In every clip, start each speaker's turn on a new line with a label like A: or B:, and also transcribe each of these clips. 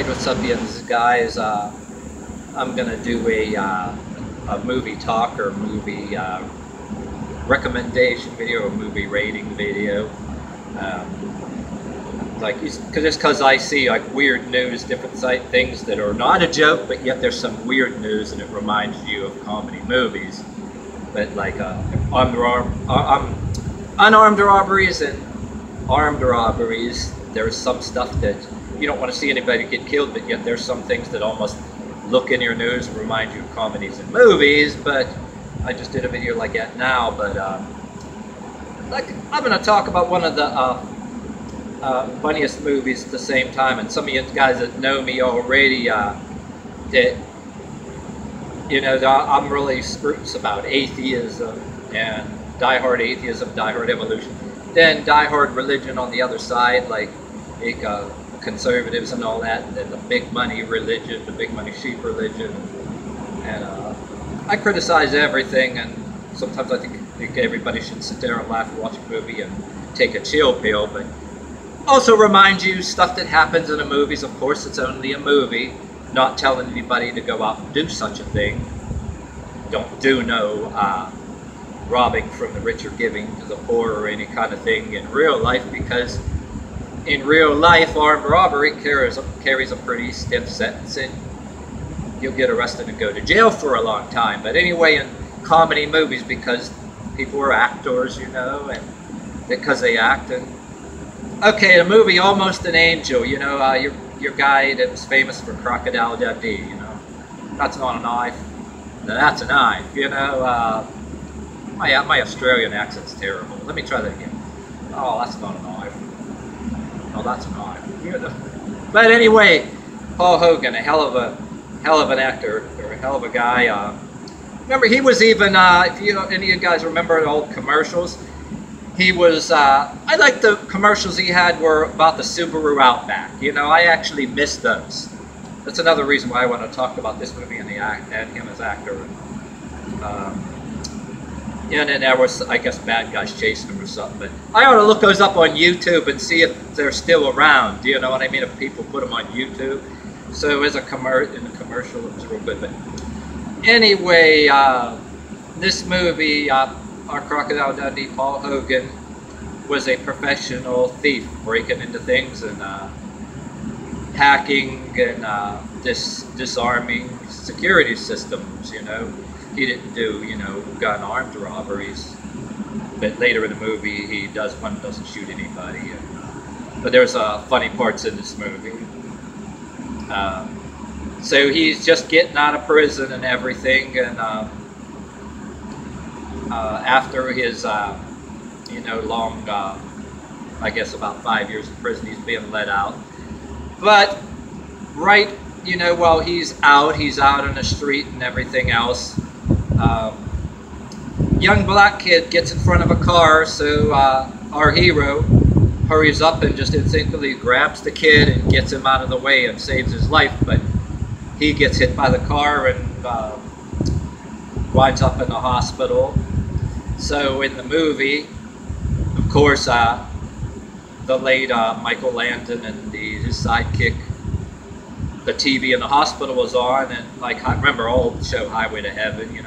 A: What's up, guys? I'm gonna do a movie talk or movie recommendation video or movie rating video. Because I see like weird news, different things that are not a joke, but yet there's some weird news and it reminds you of comedy movies. But like unarmed robberies and armed robberies, there's some stuff that you don't want to see anybody get killed, but yet there's some things that almost look in your news and remind you of comedies and movies. But I just did a video like that now. But I'm going to talk about one of the funniest movies at the same time. And some of you guys that know me already, that I'm really scrupulous about atheism and diehard atheism, diehard evolution, then diehard religion on the other side, like conservatives and all that, and then the big money religion, the big money sheep religion. And I criticize everything, and sometimes I think everybody should sit there and laugh and watch a movie and take a chill pill, but also remind you stuff that happens in the movies. Of course, it's only a movie, not telling anybody to go out and do such a thing. Don't do no robbing from the rich or giving to the poor or any kind of thing in real life, because in real life, armed robbery carries a pretty stiff sentence, and you'll get arrested and go to jail for a long time. But anyway, in comedy movies, because people are actors, and because they act. And okay, the movie Almost an Angel, your guy that was famous for Crocodile Dundee, that's not a knife. No, that's a knife, My Australian accent's terrible. Let me try that again. Oh, that's not a knife. Oh, that's a knife. But anyway, Paul Hogan, a hell of an actor, or a hell of a guy. Remember, he was even, if any of you guys remember the old commercials, he was, I like the commercials he had were about the Subaru Outback. I actually missed those. That's another reason why I want to talk about this movie and him as actor. And then there was, I guess, bad guys chasing him or something. But I ought to look those up on YouTube and see if they're still around. Do you know what I mean? If people put them on YouTube. So as in the commercial, it was real good. But anyway, this movie, our Crocodile Dundee, Paul Hogan, was a professional thief, breaking into things and hacking and disarming security systems. He didn't do, gun armed robberies. But later in the movie, he doesn't shoot anybody. But there's funny parts in this movie. So he's just getting out of prison and everything, and after his, long, I guess about 5 years in prison, he's being let out. But right, while he's out on the street and everything else, young black kid gets in front of a car, so our hero hurries up and just instinctively grabs the kid and gets him out of the way and saves his life. But he gets hit by the car and winds up in the hospital. So in the movie, of course, the late Michael Landon and his sidekick, the TV in the hospital was on, and I remember all the show Highway to Heaven,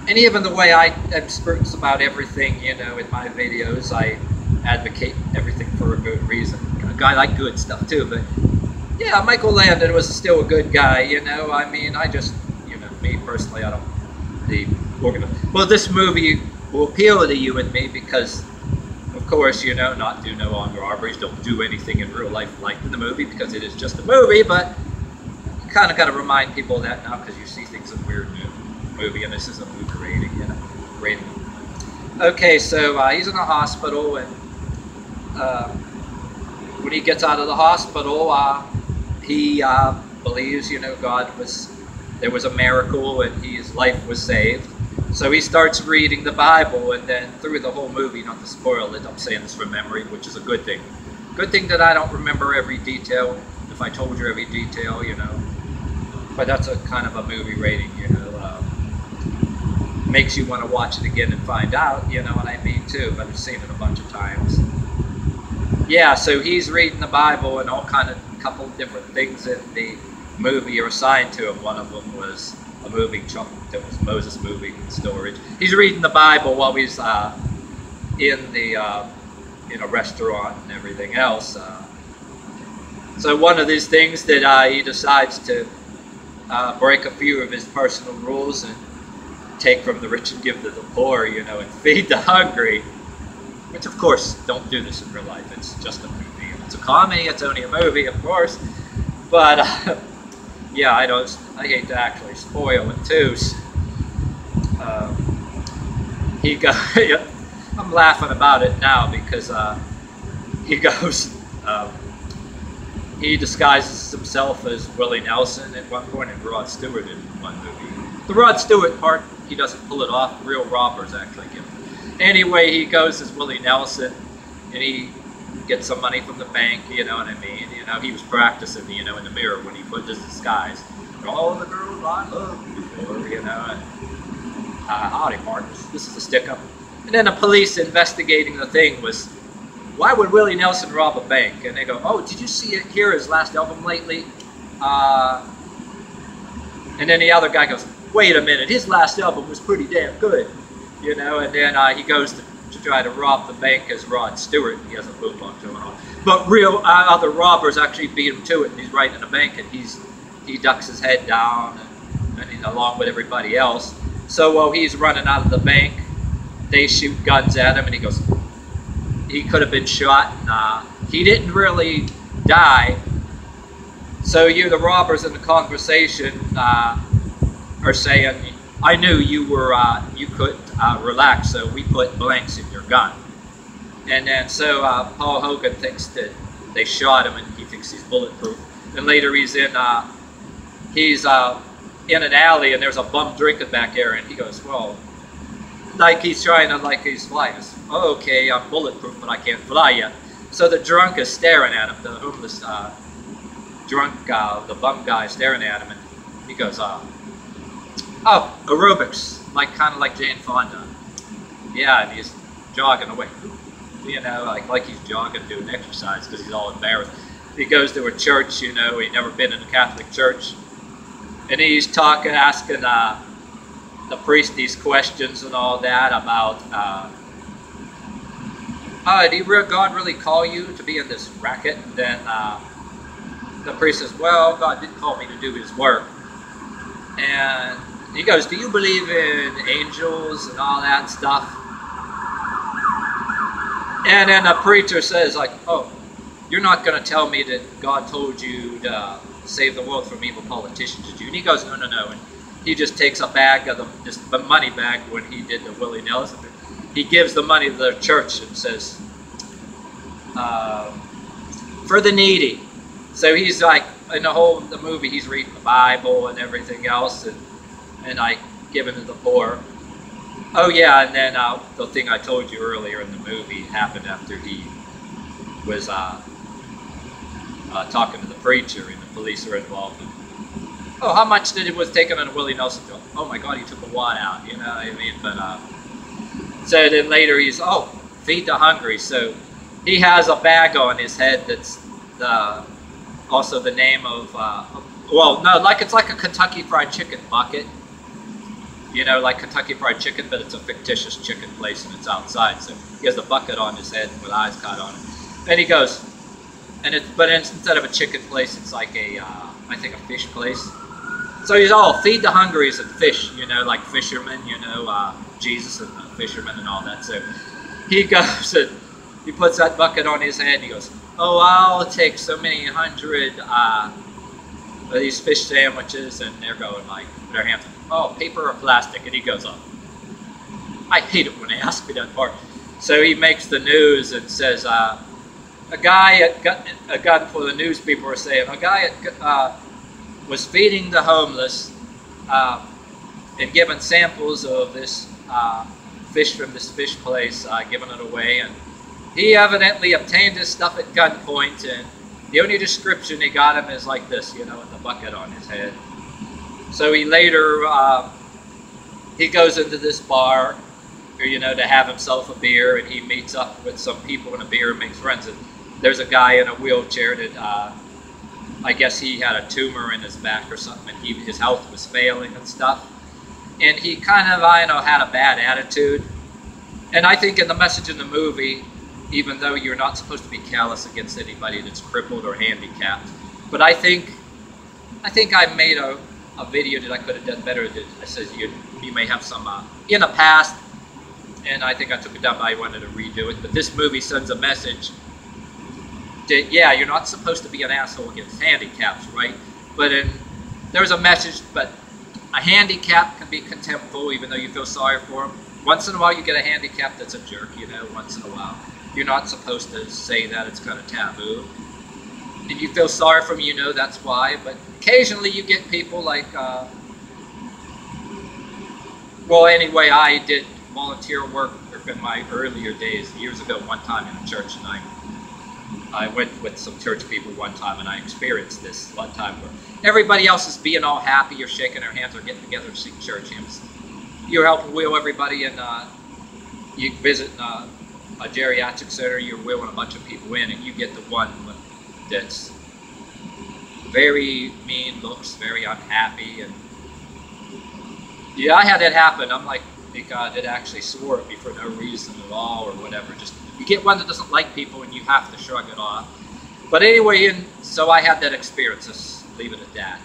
A: And even the way I am scrupulous about everything, in my videos, I advocate everything for a good reason. A guy like good stuff too, but yeah, Michael Landon was still a good guy, I mean, I just, me personally, I don't, well, this movie will appeal to you and me because, of course, not do no armed robberies, don't do anything in real life like in the movie, because it is just a movie. But you kind of got to remind people of that now, because you see things in weird movie, and this is a movie rating. Okay, so he's in the hospital, and when he gets out of the hospital, he believes, there was a miracle and his life was saved. So he starts reading the Bible, and then through the whole movie, not to spoil it, I'm saying this from memory, which is a good thing. Good thing that I don't remember every detail. If I told you every detail, but that's a kind of a movie rating, makes you want to watch it again and find out, what I mean too, but I've seen it a bunch of times. Yeah, so he's reading the Bible, and all kind couple different things in the movie are assigned to him. One of them was a movie, that was Moses movie storage. He's reading the Bible while he's in a restaurant and everything else. So one of these things that he decides to break a few of his personal rules and take from the rich and give to the poor, you know, and feed the hungry. Which, of course, don't do this in real life. It's just a movie. If it's a comedy, it's only a movie, of course. But yeah, I hate to actually spoil it too. I'm laughing about it now because he goes, he disguises himself as Willie Nelson at one point and Rod Stewart in one movie. The Rod Stewart part, he doesn't pull it off. Real robbers actually give him. Anyway, he goes as Willie Nelson and he gets some money from the bank, you know what I mean? You know, he was practicing, you know, in the mirror when he put his disguise. All the girls I love before, you know, and howdy partners, this is a stick-up. And then the police investigating the thing was, why would Willie Nelson rob a bank? And they go, oh, did you hear his last album lately? And then the other guy goes, wait a minute, his last album was pretty damn good. You know, and then he goes to try to rob the bank as Rod Stewart. He has a boombox going on. But real other robbers actually beat him to it, and he's right in the bank, and he ducks his head down, and along with everybody else. So while he's running out of the bank, they shoot guns at him, and he goes, he could have been shot. Nah, he didn't really die. So the robbers in the conversation are saying, I knew you could relax, so we put blanks in your gun. And then so Paul Hogan thinks that they shot him, and he thinks he's bulletproof. And later he's in an alley, and there's a bum drinking back there, and he goes, well, like he's trying to, like he's flying. Oh, okay, I'm bulletproof, but I can't fly yet. So the drunk is staring at him, the homeless drunk, the bum guy is staring at him, and he goes, oh, aerobics, kind of like Jane Fonda. Yeah, and he's jogging away. You know, like he's jogging, doing exercise because he's all embarrassed. He goes to a church, you know, he'd never been in a Catholic church. And he's asking the priest these questions and all that about, did God really call you to be in this racket? And then the priest says, well, God did call me to do his work. And he goes, do you believe in angels and all that stuff? And then the preacher says, like, oh, you're not going to tell me that God told you to save the world from evil politicians, did you? And he goes, no, no, no. And he just takes a bag of the money bag when he did the Willie Nelson. He gives the money to the church and says, for the needy. So he's like, in the movie, he's reading the Bible and everything else, and like giving to the poor. Oh yeah, and then the thing I told you earlier in the movie happened after he was talking to the preacher, and the police are involved. Oh, how much did it was taken on a Willie Nelson film? Oh my God, he took a wad out, you know what I mean? But so then later he's, oh, feed the hungry. So he has a bag on his head that's also the name of, well, no, it's like a Kentucky Fried Chicken bucket. You know, like Kentucky Fried Chicken, but it's a fictitious chicken place and it's outside. So he has the bucket on his head with eyes caught on it. And he goes, but instead of a chicken place, it's like I think a fish place. So he's all feed the hungries and fish, you know, like fishermen, you know, Jesus and the fishermen and all that. So he goes and he puts that bucket on his head and he goes, oh, I'll take so many hundred of these fish sandwiches, and they're going like, their hands, oh, paper or plastic, and he goes, oh, I hate it when they ask me that part. So he makes the news and says, a gun for the news people are saying, a guy was feeding the homeless and giving samples of this fish from this fish place, giving it away, and he evidently obtained this stuff at gunpoint, and the only description he got him is like this, you know, with the bucket on his head. So he later, he goes into this bar, you know, to have himself a beer, and he meets up with some people in a beer and makes friends. And there's a guy in a wheelchair that I guess he had a tumor in his back or something, and his health was failing and stuff. And he kind of, I know, had a bad attitude. And I think in the message in the movie, even though you're not supposed to be callous against anybody that's crippled or handicapped, but I think I made a video that I could have done better. That I says you may have some in the past, and I think I took it down, but I wanted to redo it. But this movie sends a message that, yeah, you're not supposed to be an asshole against handicaps, right? But there's a message, but a handicap can be contemptible even though you feel sorry for them. Once in a while you get a handicap that's a jerk, you know, once in a while. You're not supposed to say that, it's kind of taboo. And you feel sorry for them, you know that's why, but occasionally you get people like, well, anyway, I did volunteer work in my earlier days, years ago, one time in a church, and I went with some church people one time, and I experienced this one time where everybody else is being all happy, you're shaking their hands or getting together to sing church hymns. You're helping wheel everybody, and you visit a geriatric center, you're wheeling a bunch of people in, and you get the one that's very mean, looks very unhappy, and yeah, I had that happen. I'm like, God, it actually swore at me for no reason at all or whatever. Just you get one that doesn't like people and you have to shrug it off. But anyway, and so I had that experience. Let's leave it at that.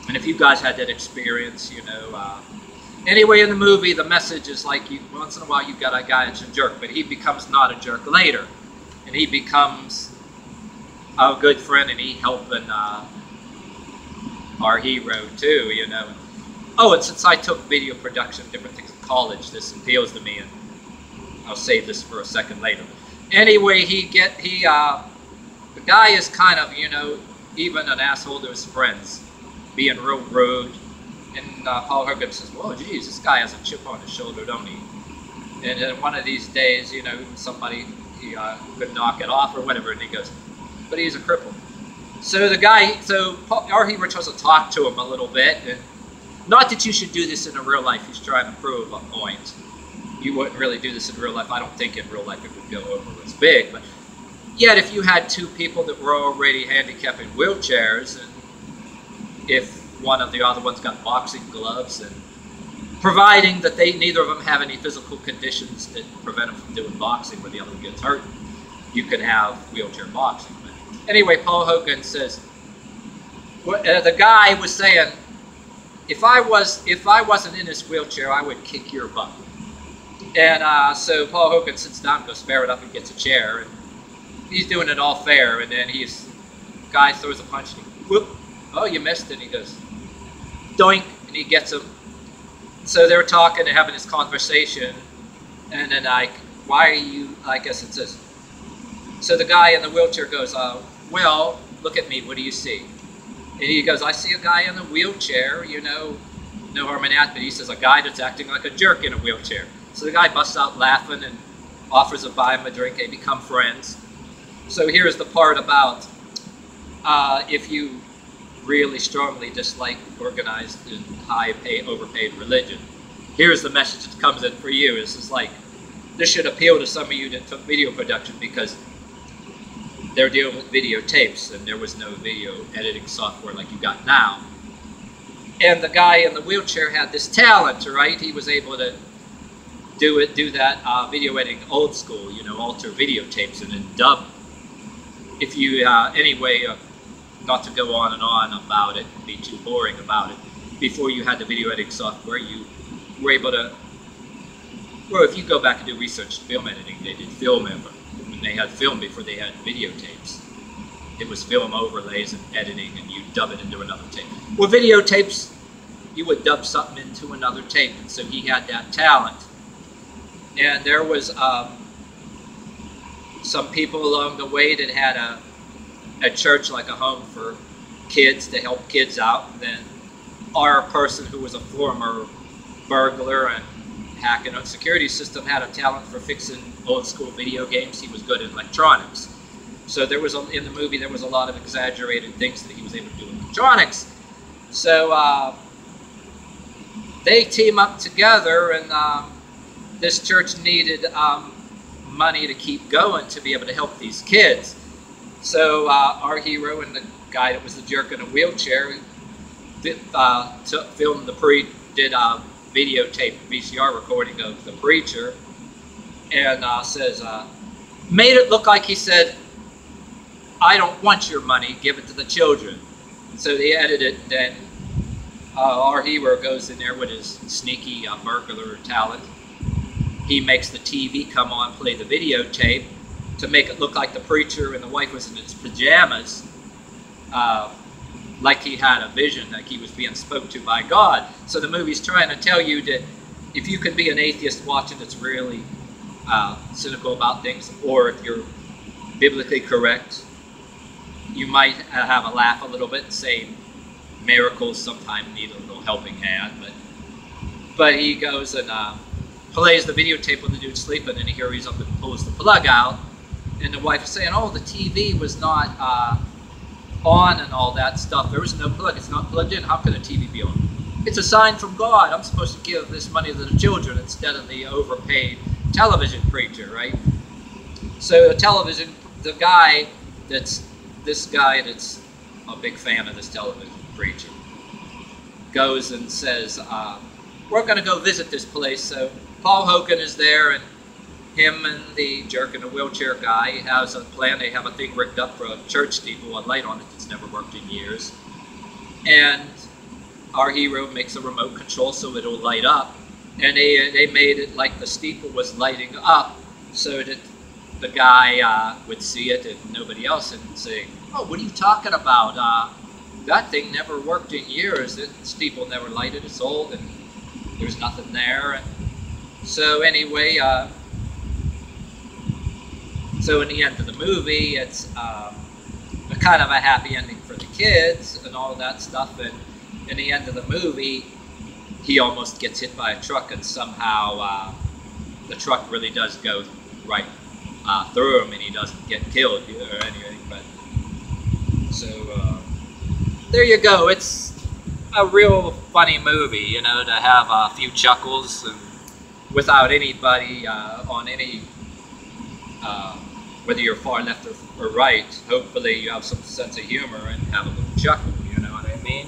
A: And if you guys had that experience, you know, anyway, in the movie, the message is like, once in a while you got a guy that's a jerk, but he becomes not a jerk later, and he becomes a good friend, and he helping our hero too, you know. Oh, and since I took video production, different things in college, this appeals to me, and I'll save this for a second later. Anyway, the guy is kind of, you know, even an asshole to his friends, being real rude. And Paul Hogan says, "Whoa, geez, this guy has a chip on his shoulder, don't he?" And then one of these days, you know, somebody he could knock it off or whatever, and he goes, "But he's a cripple." So the guy, our hero tries to talk to him a little bit, and not that you should do this in a real life. He's trying to prove a point. You wouldn't really do this in real life. I don't think in real life it would go over as big. But yet, if you had two people that were already handicapped in wheelchairs, and if one of the other ones got boxing gloves, and providing that neither of them have any physical conditions that prevent them from doing boxing when the other one gets hurt, you could have wheelchair boxing. But anyway, Paul Hogan says, the guy was saying, if I wasn't in this wheelchair, I would kick your butt. And so Paul Hogan sits down, goes fair enough, and gets a chair, and he's doing it all fair. And then guy throws a punch, and whoop, oh, you missed it. And he goes, doink, and he gets him. So they're talking and having this conversation, and then why are you? I guess it says. So the guy in the wheelchair goes, well, look at me. What do you see? And he goes, I see a guy in a wheelchair, you know, no harm in that, but he says, a guy that's acting like a jerk in a wheelchair. So the guy busts out laughing and offers to buy him a drink. They become friends. So here's the part about if you really strongly dislike organized and overpaid religion, here's the message that comes in for you. This is like, this should appeal to some of you that took video production, because they're dealing with videotapes, and there was no video editing software like you got now. And the guy in the wheelchair had this talent, right? He was able to do that video editing old school, you know, alter videotapes and then dub. If you, anyway, not to go on and on about it and be too boring about it, before you had the video editing software, you were able to, well, if you go back and do research film editing, they did film over. When they had film before they had videotapes, it was film overlays and editing, and you dub it into another tape. Well, videotapes, you would dub something into another tape, and so he had that talent. And there was some people along the way that had a church, like a home for kids to help kids out. And then our person, who was a former burglar and hacking a security system, had a talent for fixing old school video games. He was good in electronics. So there was, in the movie, there was a lot of exaggerated things that he was able to do in electronics. So they team up together, and this church needed money to keep going to be able to help these kids. So our hero and the guy that was the jerk in a wheelchair did, filmed did a videotape VCR recording of the preacher, and says, made it look like he said, "I don't want your money, give it to the children." And so they edited it, and then our hero goes in there with his sneaky burglar talent. He makes the TV come on, play the videotape, to make it look like the preacher and the wife was in his pajamas, like he had a vision, like he was being spoke to by God. So the movie's trying to tell you that if you can be an atheist watching that's really cynical about things, or if you're biblically correct, you might have a laugh a little bit and say miracles sometimes need a little helping hand. But he goes and plays the videotape when the dude's sleeping, and he hurries up and pulls the plug out, and the wife is saying, "Oh, the TV was not on and all that stuff. There was no plug. It's not plugged in. How can a TV be on?" "It's a sign from God. I'm supposed to give this money to the children instead of the overpaid television preacher," right? So the guy that's a big fan of this television preacher goes and says, "We're going to go visit this place." So Paul Hogan is there, and him and the jerk in the wheelchair guy has a plan. They have a thing rigged up for a church steeple, a light on it that's never worked in years. And our hero makes a remote control so it'll light up. And they made it like the steeple was lighting up so that the guy would see it and nobody else, and say, "Oh, what are you talking about? That thing never worked in years. The steeple never lighted. It's old and there's nothing there." And so anyway, so in the end of the movie, it's a kind of a happy ending for the kids and all that stuff. And in the end of the movie, he almost gets hit by a truck, and somehow the truck really does go right through him, and he doesn't get killed or anything. But so there you go. It's a real funny movie, you know, to have a few chuckles and without anybody on any, whether you're far left or right. Hopefully you have some sense of humor and have a little chuckle, you know what I mean?